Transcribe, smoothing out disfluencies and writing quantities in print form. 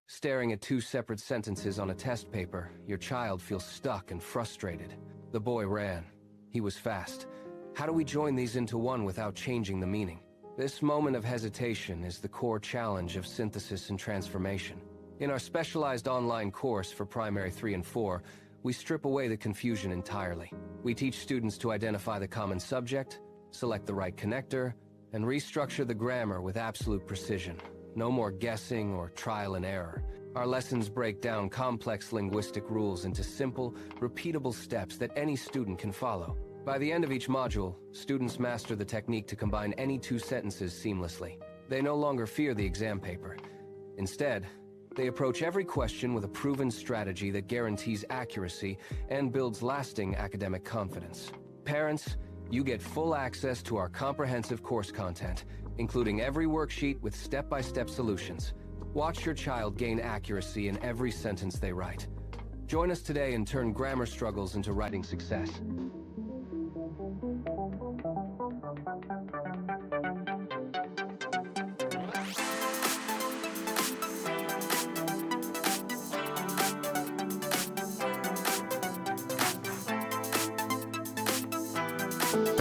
Staring at two separate sentences on a test paper, your child feels stuck and frustrated. The boy ran. He was fast. How do we join these into one without changing the meaning? This moment of hesitation is the core challenge of synthesis and transformation. In our specialized online course for Primary 3 and 4, we strip away the confusion entirely. We teach students to identify the common subject, select the right connector, and restructure the grammar with absolute precision. No more guessing or trial and error. Our lessons break down complex linguistic rules into simple, repeatable steps that any student can follow. By the end of each module, students master the technique to combine any two sentences seamlessly. They no longer fear the exam paper. Instead, they approach every question with a proven strategy that guarantees accuracy and builds lasting academic confidence. Parents, you get full access to our comprehensive course content, including every worksheet with step-by-step solutions. Watch your child gain accuracy in every sentence they write. Join us today and turn grammar struggles into writing success.